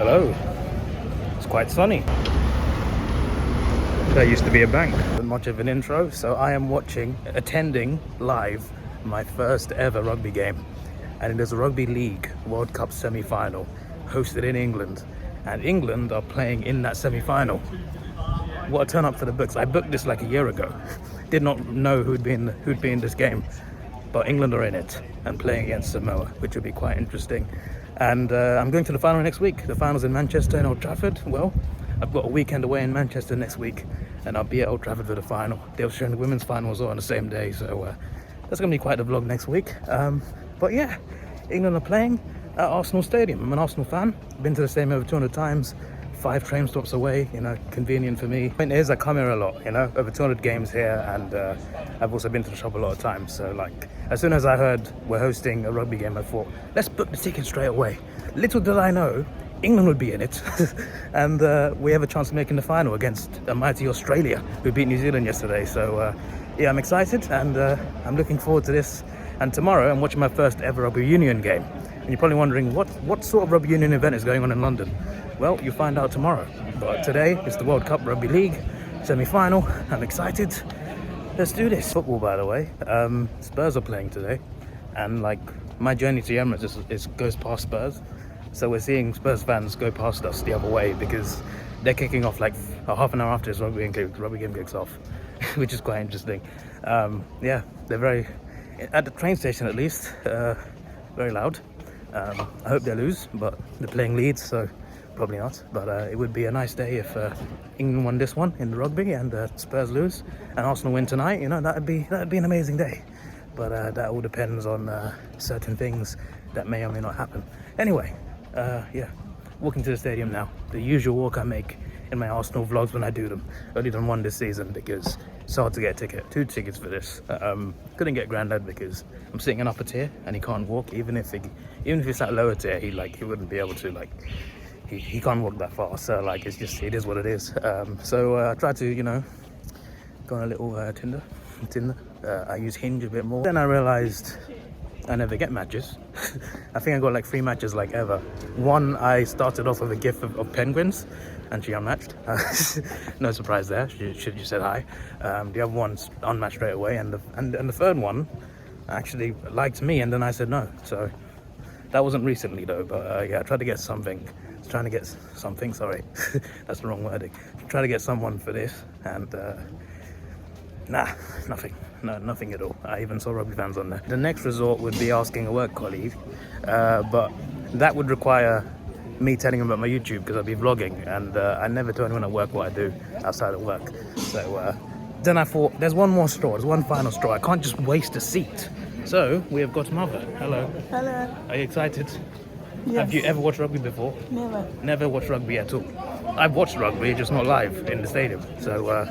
Hello. It's quite sunny. There used to be a bank. Not much of an intro, so I am attending live my first ever rugby game. And it is a Rugby League World Cup semi-final hosted in England. And England are playing in that semi-final. What a turn up for the books. I booked this like a year ago. Did not know who'd be in this game. But England are in it and playing against Samoa, which will be quite interesting. And I'm going to the final next week. The final's in Manchester and Old Trafford. Well, I've got a weekend away in Manchester next week, and I'll be at Old Trafford for the final. They're showing the women's finals all on the same day, so that's going to be quite the vlog next week. But yeah, England are playing at Arsenal Stadium. I'm an Arsenal fan. Been to the stadium over 200 times. 5 train stops away, you know, convenient for me. Point is, I come here a lot, you know, over 200 games here, and I've also been to the shop a lot of times. So like, as soon as I heard we're hosting a rugby game, I thought, let's book the ticket straight away. Little did I know, England would be in it, and we have a chance of making the final against a mighty Australia, who beat New Zealand yesterday. So yeah, I'm excited, and I'm looking forward to this. And tomorrow, I'm watching my first ever rugby union game. And you're probably wondering, what sort of rugby union event is going on in London? Well, you'll find out tomorrow. But today, it's the World Cup Rugby League semi-final. I'm excited. Let's do this. Football, by the way. Spurs are playing today. And like, my journey to Emirates goes past Spurs. So we're seeing Spurs fans go past us the other way because they're kicking off like a half an hour after this rugby game kicks off, which is quite interesting. Yeah, they're very, at the train station at least, very loud. I hope they lose, but they're playing Leeds, so probably not. But it would be a nice day if England won this one in the rugby and Spurs lose and Arsenal win tonight. You know, that'd be an amazing day. But that all depends on certain things that may or may not happen. Anyway, yeah, walking to the stadium now. The usual walk I make in my Arsenal vlogs when I do them. Only done one this season because it's hard to get a ticket. 2 tickets for this. Couldn't get Grandad because I'm sitting in upper tier and he can't walk. Even if it's at lower tier, he wouldn't be able to, like, he can't walk that far. So like, it is what it is. So I tried to, you know, go on a little Tinder. I use Hinge a bit more. Then I realized I never get matches. I think I got like 3 matches like ever. One, I started off with a gif of penguins and she unmatched. No surprise there, she said hi. The other one's unmatched straight away, and the third one actually liked me, and then I said no. So that wasn't recently though, but yeah, I tried to get something. Sorry, that's the wrong wording. Try to get someone for this, and nah, nothing at all. I even saw rugby fans on there. The next resort would be asking a work colleague, but that would require me telling them about my YouTube because I'd be vlogging, and I never tell anyone at work what I do outside of work. So then I thought, there's one more straw, there's one final straw. I can't just waste a seat. So we have got Mother. Hello. Hello. Are you excited? Yes. Have you ever watched rugby before? Never. Never watched rugby at all. I've watched rugby, just not live in the stadium. So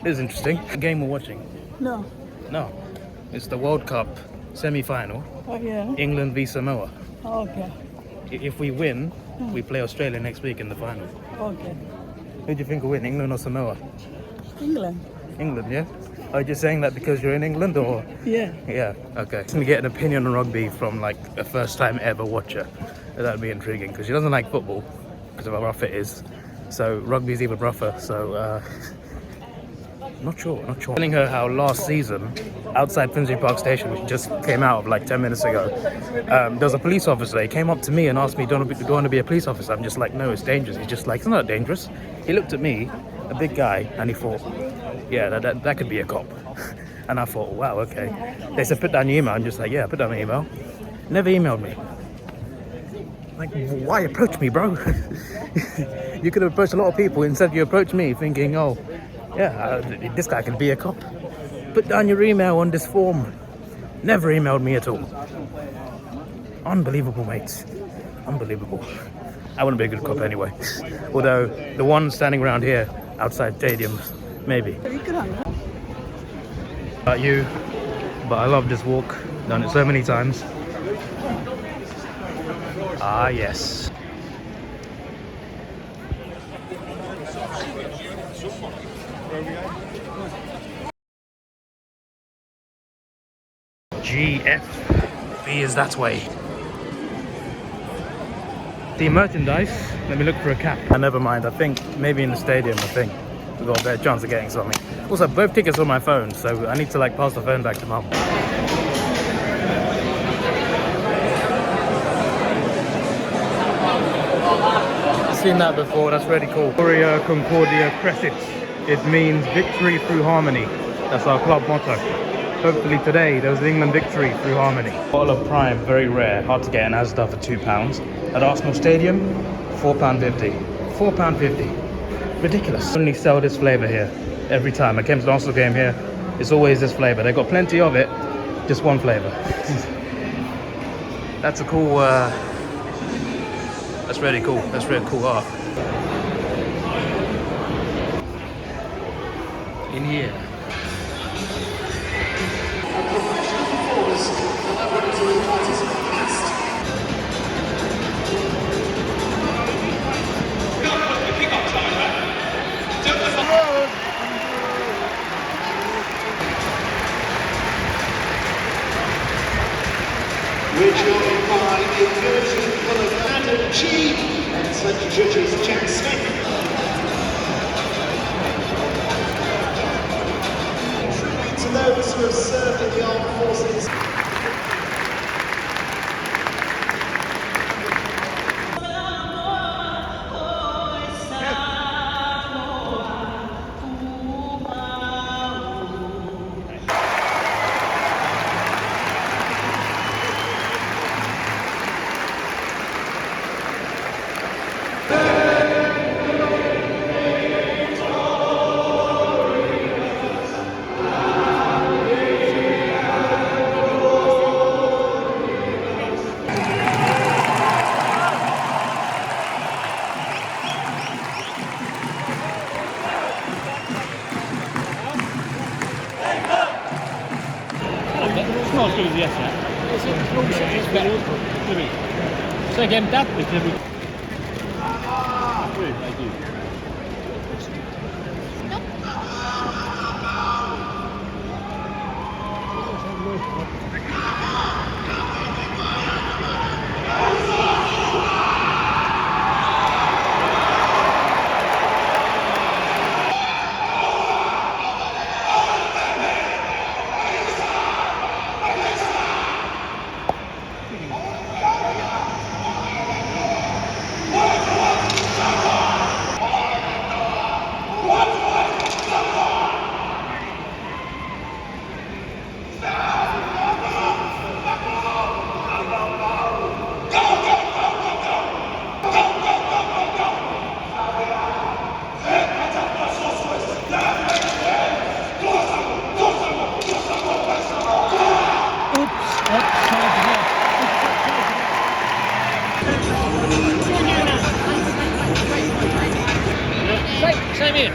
this is interesting. A game we're watching? No. No. It's the World Cup semi-final. Oh, yeah. England v Samoa. Oh, okay. If we win, we play Australia next week in the final. Okay. Who do you think will win, England or Samoa? England. England, yeah? Are you just saying that because you're in England, or? Yeah. Yeah, okay. Let me get an opinion on rugby from like a first-time ever watcher. That'd be intriguing because she doesn't like football because of how rough it is. So rugby's even rougher, so not sure. Telling her how last season, outside Finsbury Park Station, which just came out of like 10 minutes ago, there was a police officer. He came up to me and asked me, do you want to be a police officer? I'm just like, no, it's dangerous. He's just like, it's not dangerous. He looked at me, a big guy, and he thought, yeah, that could be a cop. And I thought, wow, okay. They said, put down your email. I'm just like, yeah, put down my email. Never emailed me. Like, why approach me, bro? You could have approached a lot of people. Instead, you approached me thinking, oh, yeah, this guy could be a cop. Put down your email on this form. Never emailed me at all. Unbelievable, mates. Unbelievable. I wouldn't be a good cop anyway. Although, the one standing around here, outside stadiums, maybe. About you, but I love this walk. Done it so many times. Ah, yes. GF. B is that way. The merchandise, let me look for a cap. Never mind, I think maybe in the stadium, I think we've got a better chance of getting something. Also, both tickets are on my phone, so I need to like pass the phone back to mum. I've seen that before, that's really cool. Gloria Concordia Crescit. It means victory through harmony. That's our club motto. Hopefully today there was an England victory through harmony. Bottle of Prime, very rare, hard to get in Asda for £2. At Arsenal Stadium, £4.50. £4.50. Ridiculous. Only sell this flavour here every time. I came to the Arsenal game here, it's always this flavour. They got plenty of it, just one flavour. That's a cool, that's really cool. That's really cool art. In here. We're joined by a curtain full of Adam G and Central Judges Jack Smith. Tribute to those who have served in the armed forces. It's not as good as the Acer. It's better. So again, that was the... Same here.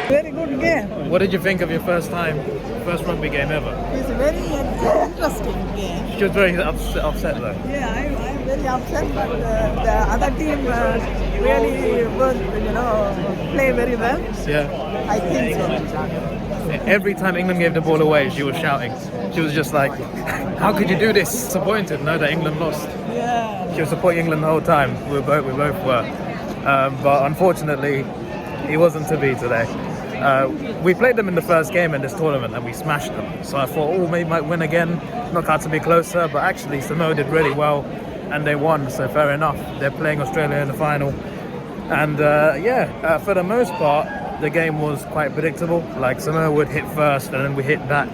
Very good game. What did you think of your first rugby game ever? It's a very interesting game. She was very upset though. Yeah, I'm very upset, but the other team really would, play very well. Yeah. I think so. Every time England gave the ball away, she was shouting. She was just like, how could you do this? Disappointed, no, that England lost. Yeah. She was supporting England the whole time. We both were. But unfortunately, it wasn't to be today. We played them in the first game in this tournament and we smashed them. So I thought, oh, maybe might win again. Knock out to be closer. But actually, Samoa did really well and they won. So fair enough. They're playing Australia in the final. And for the most part, the game was quite predictable. Like Samoa would hit first and then we hit back.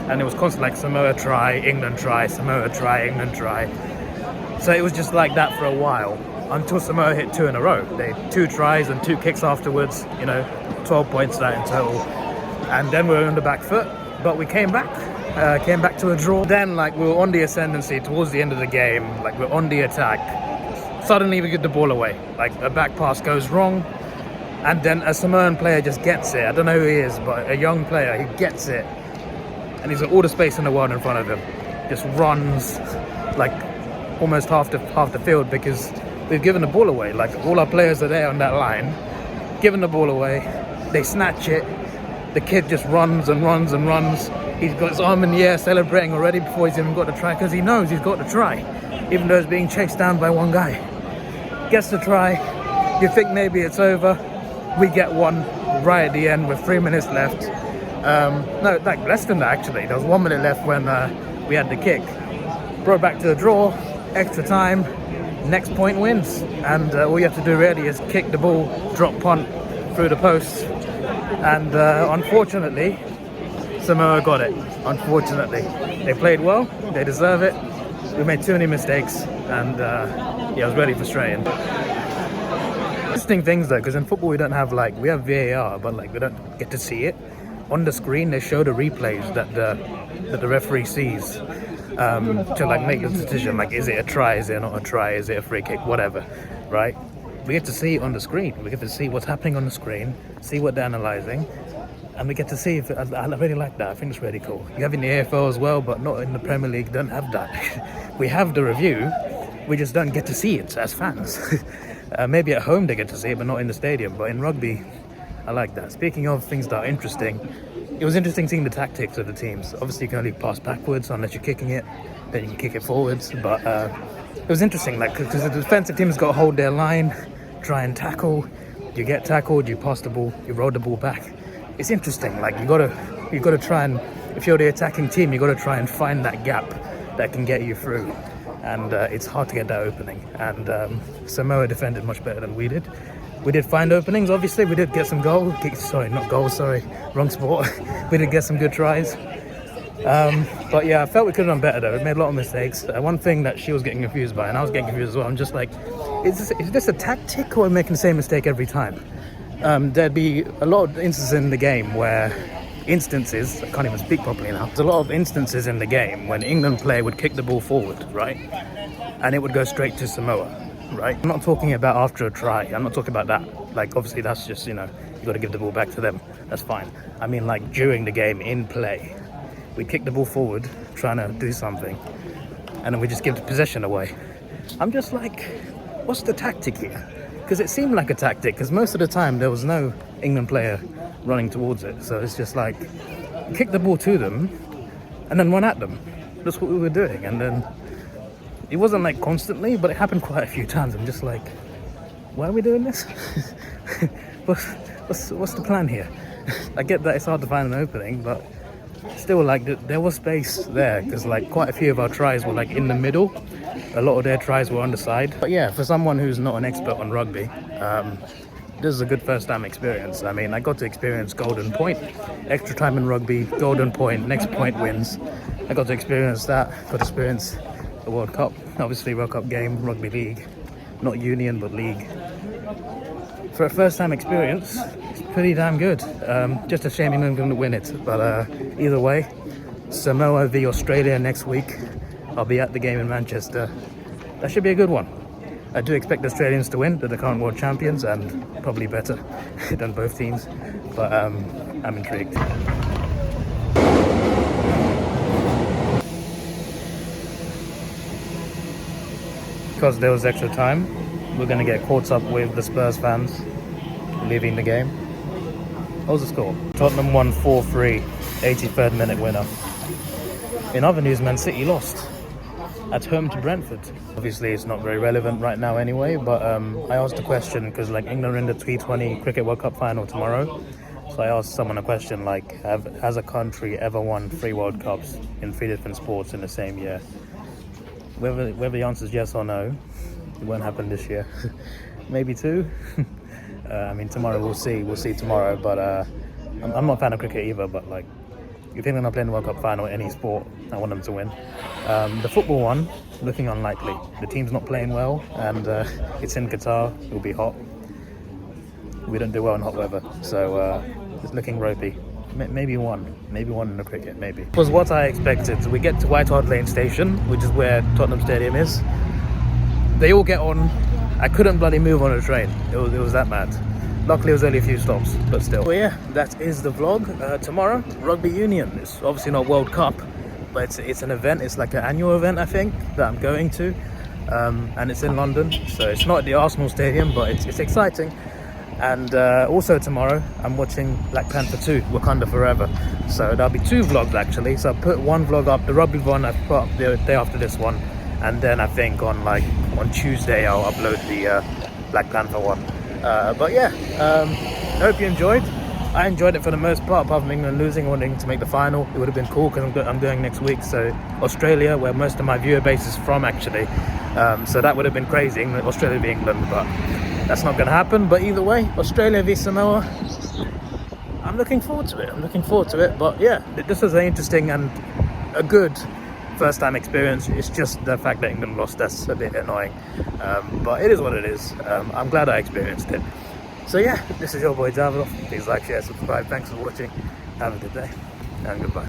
And it was constantly like Samoa try, England try, Samoa try, England try. So it was just like that for a while until Samoa hit 2 in a row. They had 2 tries and 2 kicks afterwards, 12 points that in total. And then we were on the back foot, but we came back to a draw. Then we were on the ascendancy towards the end of the game, we're on the attack. Suddenly we get the ball away, a back pass goes wrong. And then a Samoan player just gets it. I don't know who he is, but a young player, he gets it. And he's got all the space in the world in front of him. Just runs almost half the field because we've given the ball away. All our players are there on that line, giving the ball away. They snatch it. The kid just runs and runs and runs. He's got his arm in the air celebrating already before he's even got the try because he knows he's got the try, even though he's being chased down by one guy. Gets the try. You think maybe it's over. We get one right at the end with 3 minutes left. No, less than that actually. There was 1 minute left when we had the kick. Brought back to the draw, extra time, next point wins. And all you have to do really is kick the ball, drop punt through the post. And unfortunately, Samoa got it. Unfortunately. They played well, they deserve it. We made too many mistakes and it was really frustrating. Interesting things though, because in football we don't have we have VAR, but we don't get to see it. On the screen they show the replays that the referee sees to make the decision, is it a try, is it not a try, is it a free kick, whatever, right? We get to see it on the screen. We get to see what's happening on the screen, see what they're analysing, and we get to see if I really like that. I think it's really cool. You have in the AFL as well, but not in the Premier League. Don't have that. We have the review, we just don't get to see it as fans. Maybe at home they get to see it, but not in the stadium. But in rugby, I like that. Speaking of things that are interesting, it was interesting seeing the tactics of the teams. Obviously, you can only pass backwards unless you're kicking it. Then you can kick it forwards. But it was interesting, because the defensive team's got to hold their line, try and tackle. You get tackled, you pass the ball, you roll the ball back. It's interesting. You gotta try and, if you're the attacking team, you gotta try and find that gap that can get you through. And it's hard to get that opening. And Samoa defended much better than we did. We did find openings, obviously. We did get some goals. Sorry, not goals, sorry. Wrong sport. We did get some good tries. But yeah, I felt we could have done better though. We made a lot of mistakes. One thing that she was getting confused by, and I was getting confused as well, I'm just is this a tactic or making the same mistake every time? There'd be a lot of instances in the game where I can't even speak properly now. There's a lot of instances in the game when England player would kick the ball forward, right? And it would go straight to Samoa, right? I'm not talking about after a try. I'm not talking about that. Obviously that's just, you got to give the ball back to them. That's fine. I mean, during the game, in play, we kick the ball forward, trying to do something, and then we just give the possession away. I'm just what's the tactic here? Because it seemed like a tactic, because most of the time there was no England player running towards it. So it's just kick the ball to them and then run at them. That's what we were doing. And then it wasn't constantly, but it happened quite a few times. I'm just why are we doing this? what's the plan here? I get that it's hard to find an opening, but still there was space there, because quite a few of our tries were in the middle. A lot of their tries were on the side. But yeah, for someone who's not an expert on rugby, this is a good first time experience. I mean, I got to experience golden point, extra time in rugby, golden point, next point wins. I got to experience that, got to experience the World Cup, obviously World Cup game, rugby league, not union but league. For a first time experience, it's pretty damn good. Just a shame England couldn't win it, but either way, Samoa v Australia next week. I'll be at the game in Manchester. That should be a good one. I do expect the Australians to win. They're the current world champions and probably better than both teams. But I'm intrigued. Because there was extra time, we're going to get caught up with the Spurs fans leaving the game. What was the score? Tottenham won 4-3, 83rd minute winner. In other news, Man City lost at home to Brentford. Obviously, it's not very relevant right now anyway, but I asked a question because like England are in the T20 Cricket World Cup final tomorrow. So I asked someone a question like, has a country ever won 3 World Cups in 3 different sports in the same year? Whether the answer is yes or no, it won't happen this year. Maybe 2. I mean, tomorrow we'll see. We'll see tomorrow. But I'm not a fan of cricket either. But like, if England are playing the World Cup final in any sport, I want them to win. The football one, looking unlikely. The team's not playing well, and it's in Qatar. It will be hot. We don't do well in hot weather, so it's looking ropey. Maybe one in the cricket, maybe. It was what I expected. We get to White Hart Lane Station, which is where Tottenham Stadium is. They all get on. I couldn't bloody move on a train. It was that mad. Luckily, it was only a few stops, but still. Well, yeah, that is the vlog. Tomorrow, Rugby Union. It's obviously not World Cup, but it's an event. It's like an annual event, I think, that I'm going to. And it's in London, so it's not at the Arsenal Stadium, but it's exciting. And also tomorrow, I'm watching Black Panther 2, Wakanda Forever. So there'll be 2 vlogs actually. So I put one vlog up, the rugby one I put up the day after this one. And then I think on Tuesday, I'll upload the Black Panther one. But yeah, I hope you enjoyed. I enjoyed it for the most part, apart from England losing, wanting to make the final. It would have been cool because I'm going next week. So Australia, where most of my viewer base is from actually. So that would have been crazy, Australia v England, but that's not going to happen. But either way, Australia v Samoa, I'm looking forward to it. But yeah, this was an interesting and a good first time experience. It's just the fact that England lost that's a bit annoying. But it is what it is. I'm glad I experienced it. So yeah, this is your boy Davidoff. Please like, share, subscribe. Thanks for watching. Have a good day and goodbye.